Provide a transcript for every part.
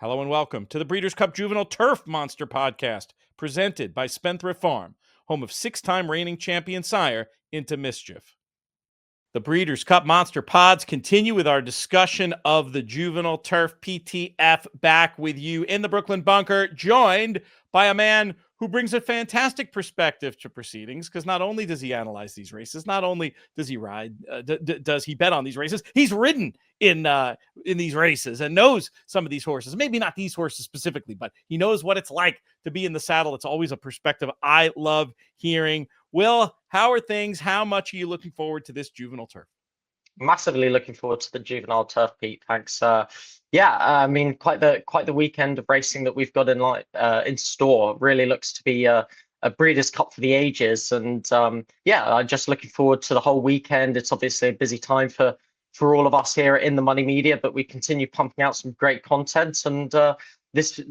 Hello and welcome to the Breeders Cup Juvenile Turf Monster Podcast, presented by Spendthrift Farm, home of six-time reigning champion sire Into Mischief. The Breeders Cup Monster Pods continue with our discussion of the Juvenile Turf PTF, back with you in the Brooklyn Bunker, joined by a man who brings a fantastic perspective to proceedings, because not only does he analyze these races, not only does he ride, does he bet on these races, he's ridden in these races and knows some of these horses. Maybe not these horses specifically, but he knows what it's like to be in the saddle. It's always a perspective I love hearing. Will, how are things? How much are you looking forward to this Juvenile Turf? Massively looking forward to the Juvenile Turf, Pete. Thanks. I mean, quite the weekend of racing that we've got in store. Really looks to be a Breeders' Cup for the ages, and I'm just looking forward to the whole weekend. It's obviously a busy time for all of us here in the Money Media, but we continue pumping out some great content, and this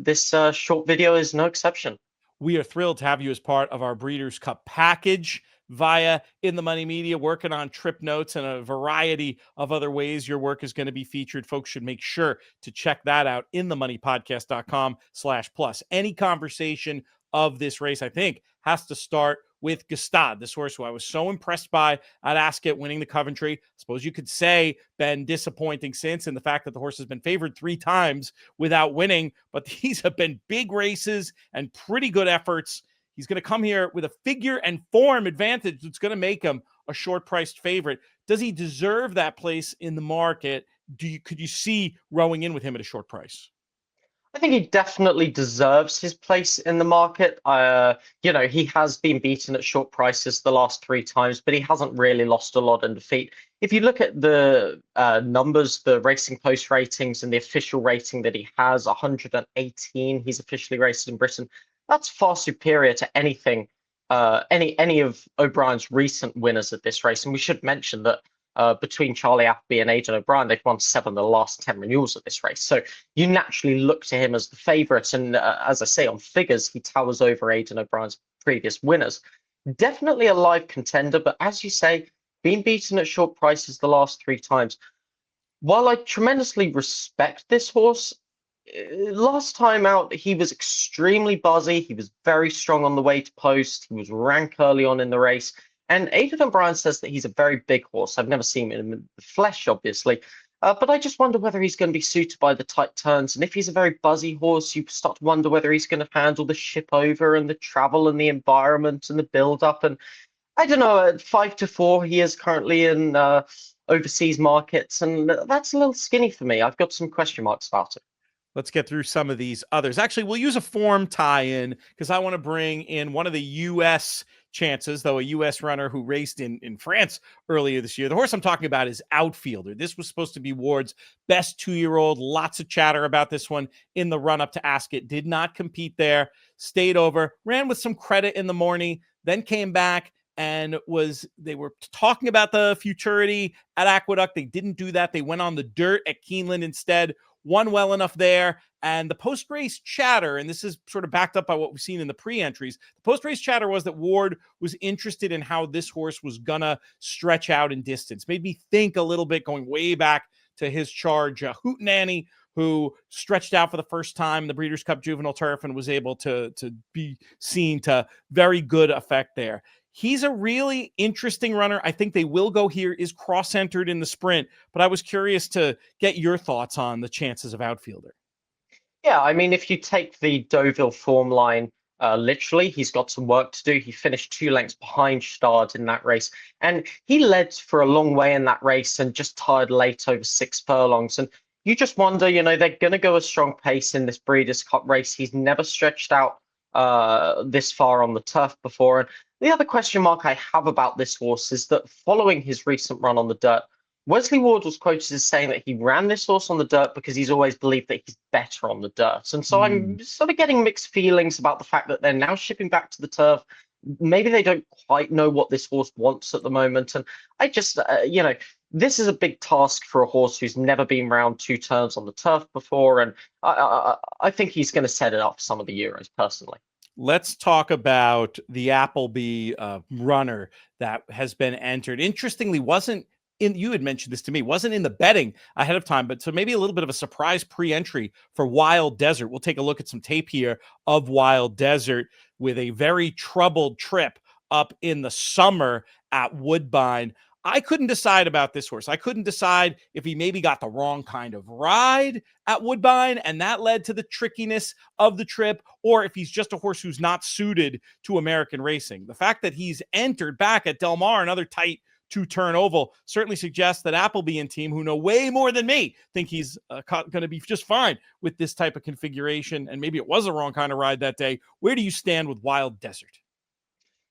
short video is no exception. We are thrilled to have you as part of our Breeders' Cup package via In the Money Media, working on trip notes and a variety of other ways your work is going to be featured. Folks should make sure to check that out, inthemoneypodcast.com/plus. Any conversation of this race, I think, has to start with Gstaad, this horse who I was so impressed by at Ascot winning the Coventry. I suppose you could say been disappointing since, in the fact that the horse has been favored 3 times without winning, but these have been big races and pretty good efforts. He's going to come here with a figure and form advantage that's going to make him a short-priced favorite. Does he deserve that place in the market? Could you see rowing in with him at a short price? I think he definitely deserves his place in the market. He has been beaten at short prices the last 3 times, but he hasn't really lost a lot in defeat. If you look at the numbers, the Racing Post ratings and the official rating that he has, 118, he's officially raced in Britain. That's far superior to anything, any of O'Brien's recent winners at this race. And we should mention that between Charlie Appleby and Aidan O'Brien, they've won 7 of the last 10 renewals at this race. So you naturally look to him as the favourite. And as I say, on figures, he towers over Aidan O'Brien's previous winners. Definitely a live contender, but as you say, been beaten at short prices the last 3 times. While I tremendously respect this horse, last time out, he was extremely buzzy. He was very strong on the way to post. He was rank early on in the race. And Aidan O'Brien says that he's a very big horse. I've never seen him in the flesh, obviously. But I just wonder whether he's going to be suited by the tight turns. And if he's a very buzzy horse, you start to wonder whether he's going to handle the ship over and the travel and the environment and the build-up. And I don't know, at 5-4, he is currently in overseas markets. And that's a little skinny for me. I've got some question marks about it. Let's get through some of these others. Actually, we'll use a form tie-in, because I want to bring in one of the U.S. chances, though a U.S. runner who raced in France earlier this year. The horse I'm talking about is Outfielder. This was supposed to be Ward's best 2-year-old. Lots of chatter about this one in the run-up to Ascot. Did not compete there. Stayed over. Ran with some credit in the morning. Then came back and they were talking about the futurity at Aqueduct. They didn't do that. They went on the dirt at Keeneland instead. Won well enough there. And the post-race chatter, and this is sort of backed up by what we've seen in the pre-entries, the post-race chatter was that Ward was interested in how this horse was going to stretch out in distance. Made me think a little bit, going way back to his charge, Hootenanny, who stretched out for the first time in the Breeders' Cup Juvenile Turf and was able to be seen to very good effect there. He's a really interesting runner. I think they will go here, is cross-centered in the sprint, but I was curious to get your thoughts on the chances of Outfielder. Yeah, I mean, if you take the Deauville form line literally, he's got some work to do. He finished 2 lengths behind Gstaad in that race, and he led for a long way in that race and just tired late over 6 furlongs. And you just wonder, they're going to go a strong pace in this Breeders' Cup race. He's never stretched out this far on the turf before. And the other question mark I have about this horse is that following his recent run on the dirt, Wesley Ward was quoted as saying that he ran this horse on the dirt because he's always believed that he's better on the dirt. And so I'm sort of getting mixed feelings about the fact that they're now shipping back to the turf. Maybe they don't quite know what this horse wants at the moment. And I just, this is a big task for a horse who's never been round 2 turns on the turf before. And I think he's going to set it up for some of the Euros, personally. Let's talk about the Appleby runner that has been entered. Interestingly, wasn't you had mentioned this to me, wasn't in the betting ahead of time, but so maybe a little bit of a surprise pre-entry for Wild Desert. We'll take a look at some tape here of Wild Desert with a very troubled trip up in the summer at Woodbine. I couldn't decide about this horse. I couldn't decide if he maybe got the wrong kind of ride at Woodbine, and that led to the trickiness of the trip, or if he's just a horse who's not suited to American racing. The fact that he's entered back at Del Mar, another tight two-turn oval, certainly suggests that Appleby and team, who know way more than me, think he's going to be just fine with this type of configuration, and maybe it was the wrong kind of ride that day. Where do you stand with Wild Desert?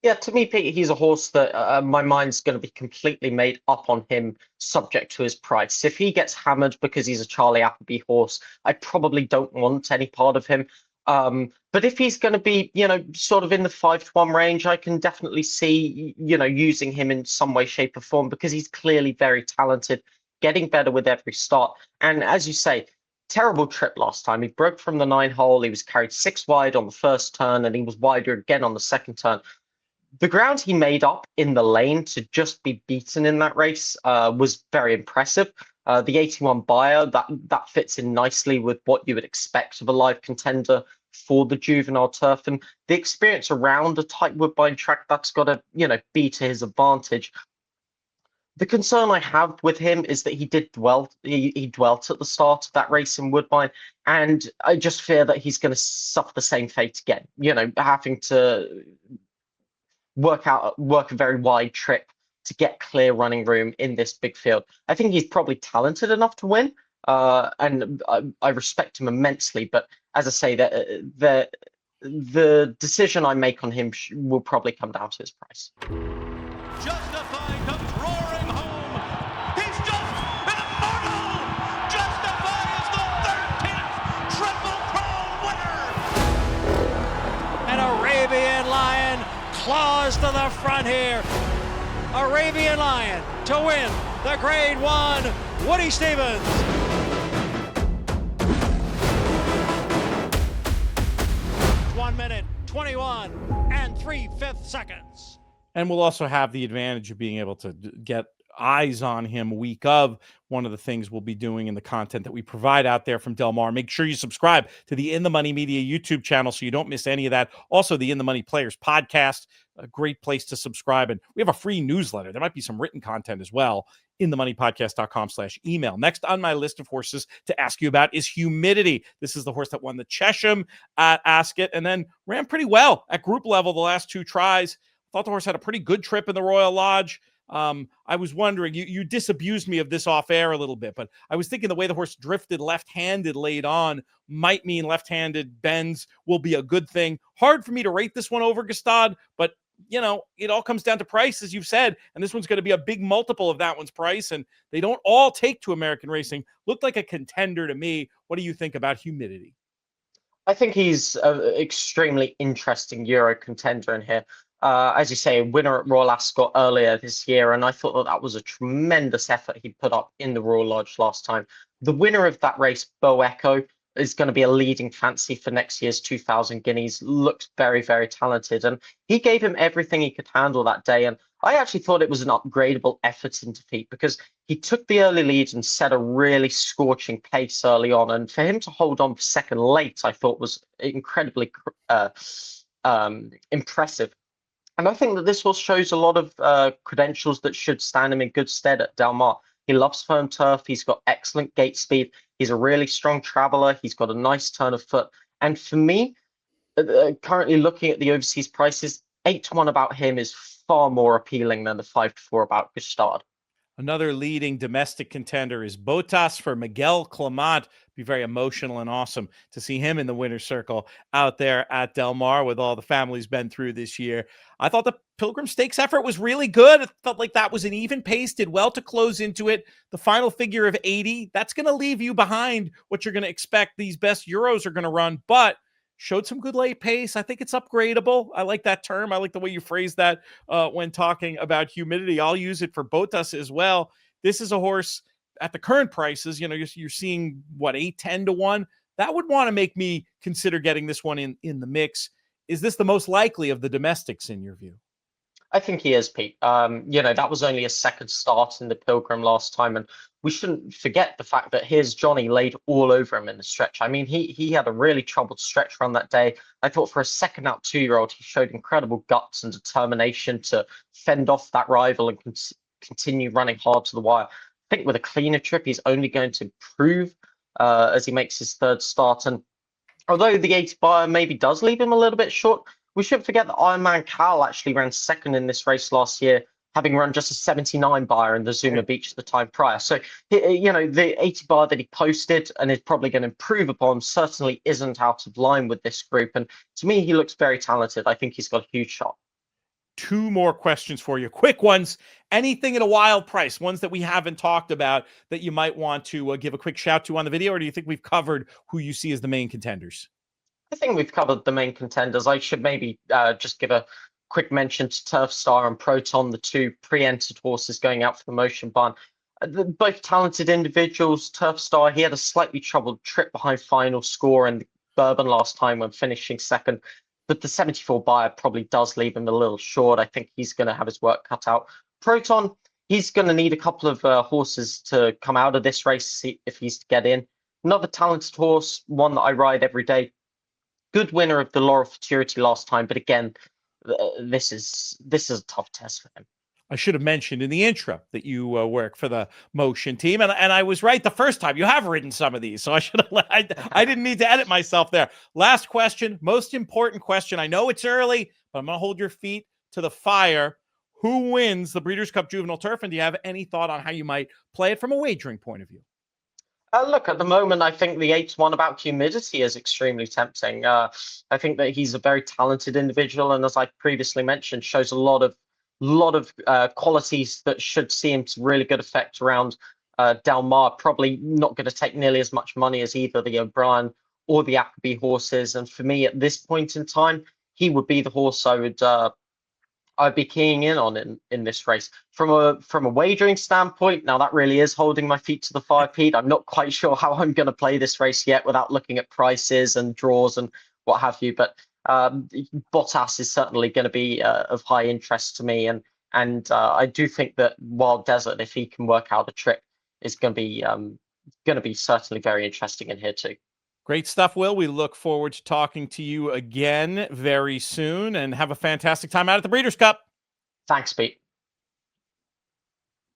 Yeah, to me, Pete, he's a horse that my mind's going to be completely made up on him, subject to his price. If he gets hammered because he's a Charlie Appleby horse, I probably don't want any part of him. But if he's going to be, sort of in the 5-1 range, I can definitely see, using him in some way, shape, or form, because he's clearly very talented, getting better with every start. And as you say, terrible trip last time. He broke from the 9-hole. He was carried 6 wide on the first turn, and he was wider again on the second turn. The ground he made up in the lane to just be beaten in that race was very impressive. The 81 buyer, that fits in nicely with what you would expect of a live contender for the juvenile turf. And the experience around a tight Woodbine track, that's got to, be to his advantage. The concern I have with him is that he dwelt at the start of that race in Woodbine, and I just fear that he's going to suffer the same fate again, having to work a very wide trip to get clear running room in this big field. I think he's probably talented enough to win, and I respect him immensely. But as I say, the decision I make on him will probably come down to his price. Justify comes roaring home. He's just immortal. Justify is the 13th Triple Crown winner. An Arabian Lion claws to the front here. Arabian Lion to win the Grade 1 Woody Stevens. One minute, 21 and 3/5 seconds. And we'll also have the advantage of being able to get eyes on him week of. One of the things we'll be doing in the content that we provide out there from Del Mar. Make sure you subscribe to the In the Money Media YouTube channel so you don't miss any of that. Also, the In the Money Players podcast, a great place to subscribe. And we have a free newsletter. There might be some written content as well. inthemoneypodcast.com/email. Next on my list of horses to ask you about is Humidity. This is the horse that won the Chesham at Ascot and then ran pretty well at group level the last 2 tries. Thought the horse had a pretty good trip in the Royal Lodge. I was wondering, you disabused me of this off air a little bit, but I was thinking the way the horse drifted left-handed late on might mean left-handed bends will be a good thing. Hard for me to rate this one over Gstaad, but it all comes down to price, as you've said, and this one's going to be a big multiple of that one's price, and they don't all take to American racing. Looked like a contender to me. What do you think about Humidity? I think he's an extremely interesting Euro contender in here. As you say, winner at Royal Ascot earlier this year, and I thought that was a tremendous effort he put up in the Royal Lodge last time. The winner of that race, Bo Echo, is going to be a leading fancy for next year's 2000 Guineas. Looks very, very talented, and he gave him everything he could handle that day. And I actually thought it was an upgradable effort in defeat because he took the early lead and set a really scorching pace early on. And for him to hold on for second late, I thought was incredibly impressive. And I think that this horse shows a lot of credentials that should stand him in good stead at Del Mar. He loves firm turf. He's got excellent gate speed. He's a really strong traveler. He's got a nice turn of foot. And for me, currently looking at the overseas prices, 8-1 about him is far more appealing than the 5-4 about Gstaad. Another leading domestic contender is Bottas for Miguel Clement. Be very emotional and awesome to see him in the winner's circle out there at Del Mar with all the family's been through this year. I thought the Pilgrim Stakes effort was really good. It felt like that was an even pace, did well to close into it. The final figure of 80, that's going to leave you behind what you're going to expect these best Euros are going to run, but showed some good late pace. I think it's upgradable. I like that term. I like the way you phrase that when talking about Humidity. I'll use it for Bottas as well. This is a horse at the current prices, you're seeing what, 8-10 to 1. That would want to make me consider getting this one in the mix. Is this the most likely of the domestics in your view? I think he is, Pete. That was only a second start in the Pilgrim last time, and we shouldn't forget the fact that here's Johnny laid all over him in the stretch. I mean, he had a really troubled stretch run that day. I thought for a second out 2-year-old, he showed incredible guts and determination to fend off that rival and continue running hard to the wire. I think with a cleaner trip, he's only going to improve as he makes his third start. And although the 80 buyer maybe does leave him a little bit short, we shouldn't forget that Ironman Cal actually ran second in this race last year, having run just a 79 buyer in the Zuma Beach the time prior. So, the 80 bar that he posted and is probably going to improve upon certainly isn't out of line with this group. And to me, he looks very talented. I think he's got a huge shot. 2 more questions for you. Quick ones. Anything at a wild price, ones that we haven't talked about that you might want to give a quick shout to on the video, or do you think we've covered who you see as the main contenders? I think we've covered the main contenders. I should maybe just give a quick mention to Turf Star and Proton, the 2 pre-entered horses going out for the motion barn. Both talented individuals. Turf Star, he had a slightly troubled trip behind final score in the Bourbon last time when finishing second. But the 74 buyer probably does leave him a little short. I think he's going to have his work cut out. Proton, he's going to need a couple of horses to come out of this race to see if he's to get in. Another talented horse, one that I ride every day. Good winner of the Laurel Futurity last time, but again, this is a tough test for him. I should have mentioned in the intro that you work for the motion team, and I was right the first time. You have ridden some of these, so I should have. I didn't need to edit myself there. Last question, most important question. I know it's early, but I'm going to hold your feet to the fire. Who wins the Breeders' Cup Juvenile Turf, and do you have any thought on how you might play it from a wagering point of view? Look, at the moment, I think the 8-1 about Humidity is extremely tempting. I think that he's a very talented individual, and as I previously mentioned, shows a lot of qualities that should see him to really good effect around Del Mar. Probably not going to take nearly as much money as either the O'Brien or the Appleby horses. And for me, at this point in time, he would be the horse I'd be keying in on in this race. From a wagering standpoint, now that really is holding my feet to the fire, Pete. I'm not quite sure how I'm going to play this race yet without looking at prices and draws and what have you. But Bottas is certainly going to be of high interest to me, and I do think that Wild Desert, if he can work out a trick, is going to be certainly very interesting in here too. Great stuff, Will. We look forward to talking to you again very soon, and have a fantastic time out at the Breeders' Cup. Thanks, Pete.